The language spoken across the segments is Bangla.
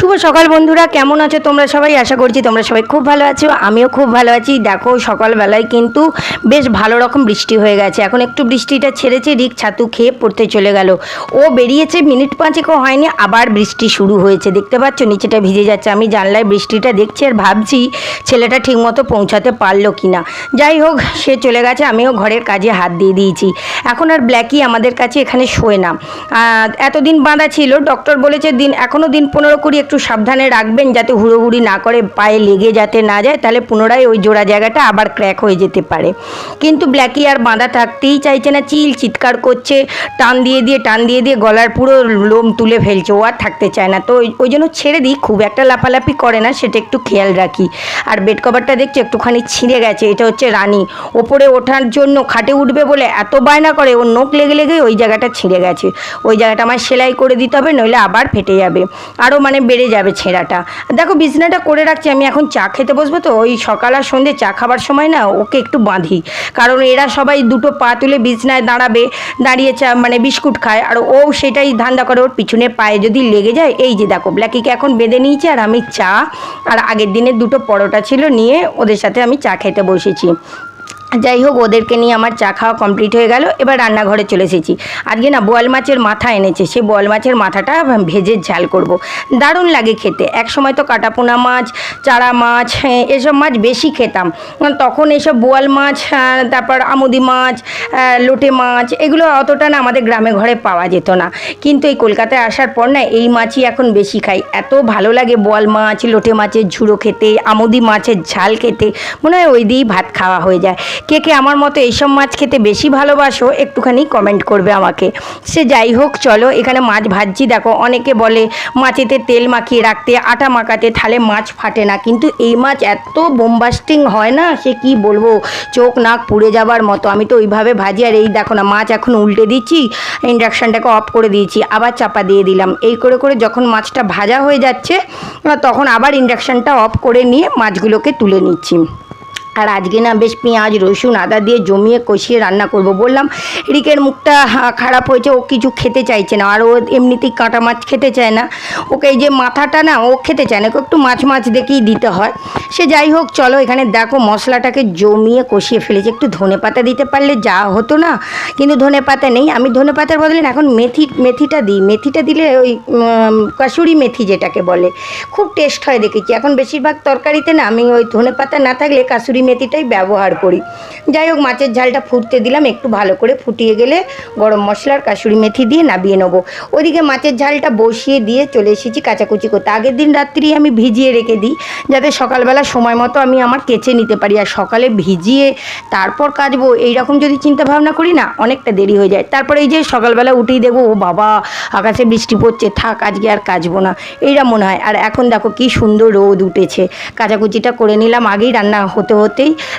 শুভ সকাল বন্ধুরা, কেমন আছো তোমরা সবাই? আশা করছি তোমরা সবাই খুব ভালো আছো। আমিও খুব ভালো আছি। দেখো সকালবেলায় কিন্তু বেশ ভালো রকম বৃষ্টি হয়ে গেছে। এখন একটু বৃষ্টিটা ছেড়েছে, রিক ছাতু খেয়ে পড়তে চলে গেল। ও বেরিয়েছে, মিনিট পাঁচেকও হয়নি আবার বৃষ্টি শুরু হয়েছে। দেখতে পাচ্ছ নিচেটা ভিজে যাচ্ছে। আমি জানলায় বৃষ্টিটা দেখছি আর ভাবছি ছেলেটা ঠিকমতো পৌঁছাতে পারলো কি না। যাই হোক, সে চলে গেছে, আমিও ঘরের কাজে হাত দিয়ে দিয়েছি। এখন আর ব্ল্যাকি আমাদের কাছে এখানে শোয় না। এতদিন বাঁধা ছিল, ডক্টর বলেছে এখনও দিন 15-20 একটু সাবধানে রাখবেন যাতে হুড়োহুড়ি না করে, পায়ে লেগে যাতে না যায়, তাহলে পুনরায় ওই জোড়া জায়গাটা আবার ক্র্যাক হয়ে যেতে পারে। কিন্তু ব্ল্যাকি আর বাঁধা থাকতেই চাইছে না, চিৎকার করছে, টান দিয়ে গলার পুরো লোম তুলে ফেলছে। ও আর থাকতে চায় না। তো ওই জন্য ছেড়ে দিই, খুব একটা লাফালাফি করে না, সেটা একটু খেয়াল রাখি। আর বেড কভারটা দেখছি একটুখানি ছিঁড়ে গেছে। এটা হচ্ছে রানী, ওপরে ওঠার জন্য খাটে উঠবে বলে এত বায়না করে, ওর নখ লেগে ওই জায়গাটা ছিঁড়ে গেছে। ওই জায়গাটা আমার সেলাই করে দিতে হবে, নইলে আবার ফেটে যাবে, আরও বেড়ে যাবে ছেঁড়াটা। দেখো বিছনাটা করে রাখছি, আমি এখন চা খেতে বসবো। তো ওই সকাল আর সন্ধ্যে চা খাবার সময় না ওকে একটু বাঁধি, কারণ এরা সবাই দুটো পা তুলে বিছনায় দাঁড়িয়ে চা বিস্কুট খায়, আর ও সেটাই ধান্দা করে, ওর পিছনে পায়ে যদি লেগে যায়। এই যে দেখো ব্ল্যাকিকে এখন বেঁধে নিয়েছি, আর আমি চা আর আগের দিনের দুটো পরোটা ছিল নিয়ে ওদের সাথে আমি চা খেতে বসেছি। যাই হোক, ওদেরকে নিয়ে আমার চা খাওয়া কমপ্লিট হয়ে গেল। এবার রান্নাঘরে চলে এসেছি। আজকে না বোয়াল মাছের মাথা এনেছে, সেই বোয়াল মাছের মাথাটা ভেজে ঝাল করব। দারুণ লাগে খেতে। এক সময় তো কাটাপোনা মাছ, চারা মাছ, এসব মাছ বেশি খেতাম। তখন এসব বোয়াল মাছ, তারপর আমুদি মাছ, লোটে মাছ, এগুলো অতটা না আমাদের গ্রামে ঘরে পাওয়া যেত না। কিন্তু এই কলকাতায় আসার পর না এই মাছই এখন বেশি খাই। এত ভালো লাগে বোয়াল মাছ, লোটে মাছের ঝুড়ো খেতে, আমুদি মাছের ঝাল খেতে, মনে হয় ওই দিয়েই ভাত খাওয়া হয়ে যায়। কে কে আমার মতো এইসব মাছ খেতে বেশি ভালোবাসো একটুখানি কমেন্ট করবে আমাকে। সে যাই হোক, চলো এখানে মাছ ভাজছি। দেখো অনেকে বলে মাছেতে তেল মাখিয়ে রাখতে, আটা মাখাতে, তাহলে মাছ ফাটে না, কিন্তু এই মাছ এত বোমবাস্টিং হয় না, সে কি বলবো, চোখ নাক পুড়ে যাবার মতো। আমি তো ওইভাবে ভাজি। আর এই দেখো না, মাছ এখন উল্টে দিচ্ছি, ইন্ডাকশানটাকে অফ করে দিয়েছি, আবার চাপা দিয়ে দিলাম। এই করে করে যখন মাছটা ভাজা হয়ে যাচ্ছে তখন আবার ইন্ডাকশানটা অফ করে নিয়ে মাছগুলোকে তুলে নিচ্ছি। আর আজকে না বেশ পেঁয়াজ রসুন আদা দিয়ে জমিয়ে কষিয়ে রান্না করব। বললাম রিকের মুখটা খারাপ হয়েছে, ও কিছু খেতে চাইছে না, আর ও এমনিতেই কাঁটা মাছ খেতে চায় না। ওকে এই যে মাথাটা না ও খেতে চায় না, ওকে একটু মাছ দেখেই দিতে হয়। সে যাই হোক, চলো এখানে দেখো মশলাটাকে জমিয়ে কষিয়ে ফেলেছি। একটু ধনেপাতা দিতে পারলে যা হতো না, কিন্তু ধনেপাতা নেই। আমি ধনেপাতার বদলে এখন মেথিটা দিই। মেথিটা দিলে ওই কাসুরি মেথি যেটাকে বলে, খুব টেস্ট হয় দেখেছি। এখন বেশিরভাগ তরকারিতে না আমি ওই ধনেপাতা না থাকলে কাসুরি মেথিটাই ব্যবহার করি। যাই হোক, মাছের ঝালটা ফুটতে দিলাম, একটু ভালো করে ফুটিয়ে গেলে গরম মশলার কাসুরি মেথি দিয়ে নামিয়ে নেবো। ওইদিকে মাছের ঝালটা বসিয়ে দিয়ে চলে এসেছি কাচাকুচি করতে। আগের দিন রাত্রি আমি ভিজিয়ে রেখে দিই, যাতে সকালবেলা সময় মতো আমি আমার কেচে নিতে পারি। আর সকালে ভিজিয়ে তারপর কাচবো, এইরকম যদি চিন্তা ভাবনা করি না, অনেকটা দেরি হয়ে যায়। তারপরে এই যে সকালবেলা উঠেই দেখবো ও বাবা আকাশে বৃষ্টি পড়ছে, থাক আজকে আর কাচবো না, এইটা মনে হয়। আর এখন দেখো কি সুন্দর রোদ উঠেছে। কাচাকুচিটা করে নিলাম আগেই, রান্না হতে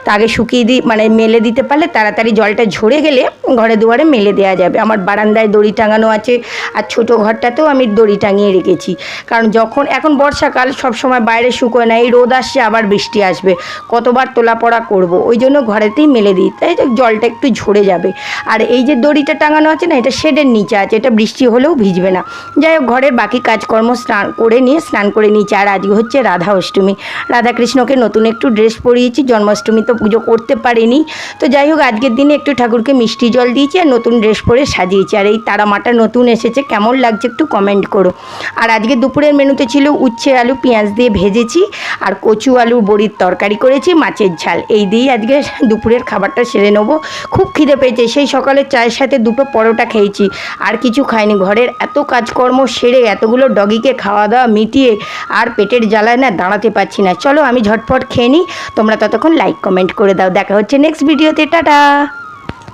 তা আগে শুকিয়ে দিই, মেলে দিতে পারলে তাড়াতাড়ি জলটা ঝরে গেলে ঘরে দুয়ারে মেলে দেওয়া যাবে। আমার বারান্দায় দড়ি টাঙানো আছে, আর ছোটো ঘরটাতেও আমি দড়ি টাঙিয়ে রেখেছি, কারণ যখন এখন বর্ষাকাল সব সময় বাইরে শুকোয় না, এই রোদ আসছে আবার বৃষ্টি আসবে, কতবার তোলা পড়া করবো, ওই জন্য ঘরেতেই মেলে দিই, তাই জলটা একটু ঝরে যাবে। আর এই যে দড়িটা টাঙানো আছে না, এটা শেডের নিচে আছে, এটা বৃষ্টি হলেও ভিজবে না। যাই হোক, ঘরের বাকি কাজকর্ম স্নান করে নিয়েছি। আর আজকে হচ্ছে রাধা অষ্টমী, রাধাকৃষ্ণকে নতুন একটু ড্রেস পরিয়েছি। জন্মাষ্টমী তো পুজো করতে পারিনি, তো যাই হোক আজকের দিনে একটু ঠাকুরকে মিষ্টি জল দিয়েছি আর নতুন ড্রেস পরে সাজিয়েছি। আর এই তারামাটা নতুন এসেছে, কেমন লাগছে একটু কমেন্ট করো। আর আজকে দুপুরের মেনুতে ছিল উচ্ছে আলু পেঁয়াজ দিয়ে ভেজেছি, আর কচু আলু বড়ির তরকারি করেছি, মাছের ঝাল। এই দিয়েই আজকে দুপুরের খাবারটা সেরে নেবো। খুব খিদে পেয়েছে, সেই সকালে চায়ের সাথে দুটো পরোটা খেয়েছি, আর কিছু খাইনি। ঘরের এত কাজকর্ম সেরে এতগুলো ডগিকে খাওয়া দাওয়া মিটিয়ে আর পেটের জ্বালায় না দাঁড়াতে পারছি না। চলো আমি ঝটপট খেয়ে নিই, তোমরা ততক্ষণ লাইক কমেন্ট করে দাও। দেখা হচ্ছে নেক্সট ভিডিওতে, টাটা।